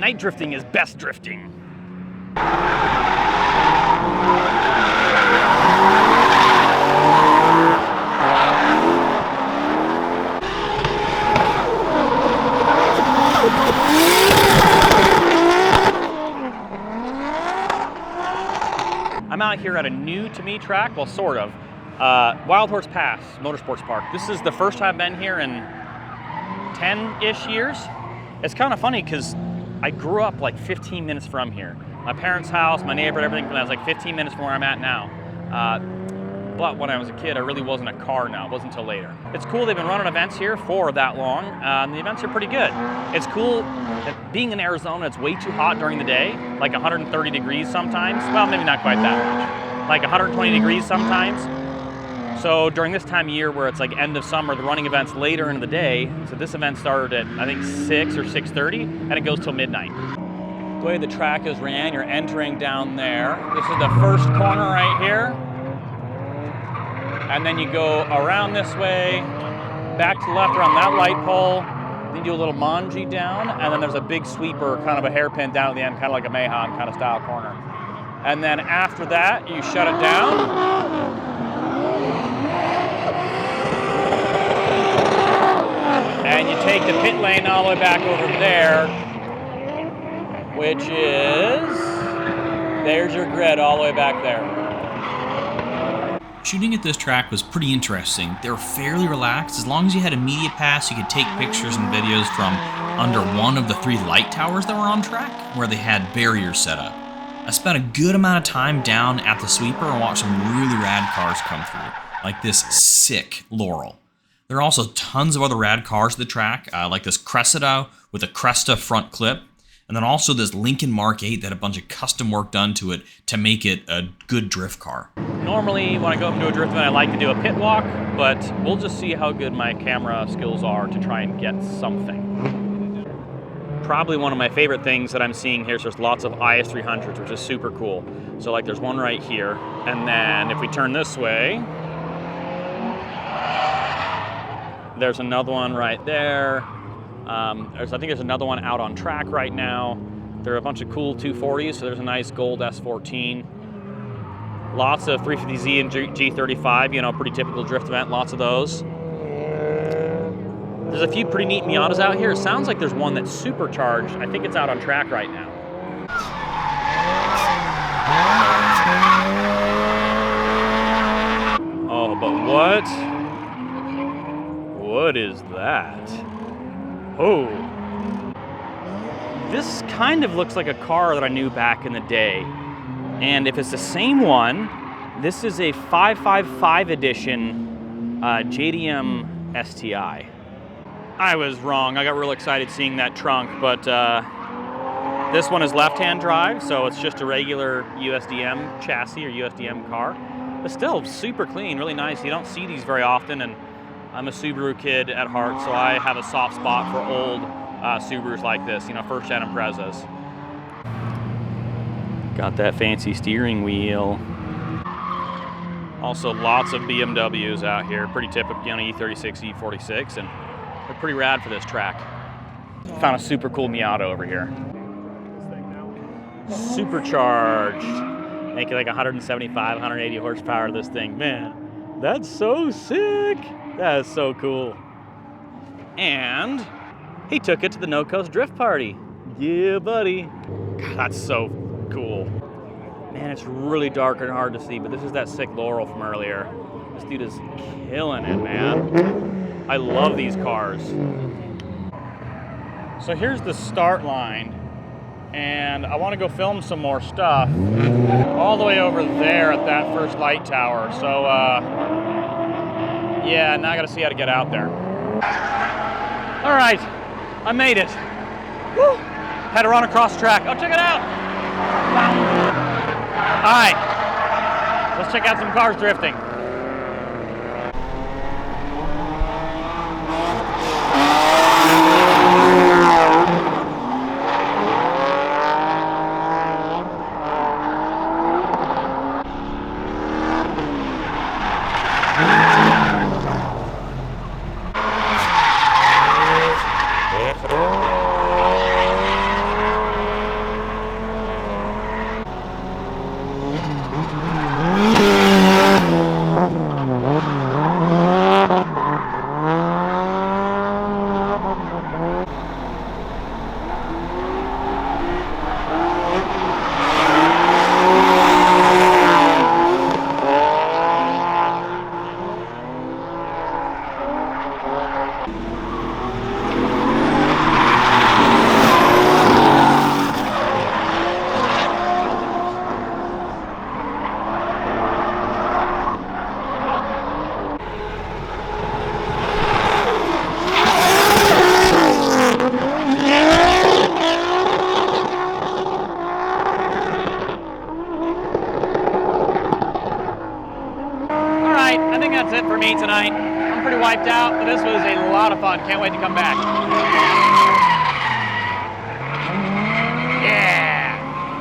night drifting is best drifting. I'm out here at a new to me track, well, sort of. Wild Horse Pass Motorsports Park. This is the first time I've been here in 10-ish years. It's kind of funny because I grew up like 15 minutes from here. My parents' house, my neighborhood, everything, I was like 15 minutes from where I'm at now. But when I was a kid, I really wasn't a car now. It wasn't until later. It's cool they've been running events here for that long. The events are pretty good. It's cool that being in Arizona, it's way too hot during the day, like 130 degrees sometimes. Well, maybe not quite that much. Like 120 degrees sometimes. So during this time of year where it's like end of summer, the running event's later in the day. So this event started at, I think, 6 or 6:30, and it goes till midnight. The way the track is ran, you're entering down there. This is the first corner right here. And then you go around this way, back to the left around that light pole, then you do a little manji down, and then there's a big sweeper, kind of a hairpin down at the end, kind of like a Mahon kind of style corner. And then after that, you shut it down. And you take the pit lane all the way back over there, which is, there's your grid all the way back there. Shooting at this track was pretty interesting. They were fairly relaxed. As long as you had a media pass, you could take pictures and videos from under one of the 3 light towers that were on track, where they had barriers set up. I spent a good amount of time down at the sweeper and watched some really rad cars come through, like this sick Laurel. There are also tons of other rad cars at the track, like this Cressida with a Cresta front clip, and then also this Lincoln Mark 8 that had a bunch of custom work done to it to make it a good drift car. Normally, when I go up into a drift event, I like to do a pit walk, but we'll just see how good my camera skills are to try and get something. Probably one of my favorite things that I'm seeing here is there's lots of IS300s, which is super cool. So like there's one right here, and then if we turn this way, there's another one right there. I think there's another one out on track right now. There are a bunch of cool 240s, so there's a nice gold S14. Lots of 350Z and G35, you know, pretty typical drift event, lots of those. There's a few pretty neat Miatas out here. It sounds like there's one that's supercharged. I think it's out on track right now. Oh, but what is that? Oh. This kind of looks like a car that I knew back in the day. And if it's the same one, this is a 555 edition JDM STI. I was wrong. I got real excited seeing that trunk, but this one is left-hand drive, so it's just a regular USDM chassis or USDM car. But still super clean, really nice. You don't see these very often, and I'm a Subaru kid at heart, so I have a soft spot for old Subarus like this, you know, first-gen Imprezas. Got that fancy steering wheel. Also lots of BMWs out here, pretty typical, you know, E36, E46, and they're pretty rad for this track. Found a super cool Miata over here. Supercharged. Making like 175, 180 horsepower to this thing. Man, that's so sick. That is so cool. And he took it to the No Coast Drift Party. Yeah, buddy. God, that's so cool. Man, it's really dark and hard to see, but this is that sick Laurel from earlier. This dude is killing it, man. I love these cars. So here's the start line, and I want to go film some more stuff all the way over there at that first light tower. So, yeah, now I got to see how to get out there. All right, I made it. Woo! Had to run across the track. Oh, check it out. All right, let's check out some cars drifting. meet tonight. I'm pretty wiped out, but this was a lot of fun. Can't wait to come back.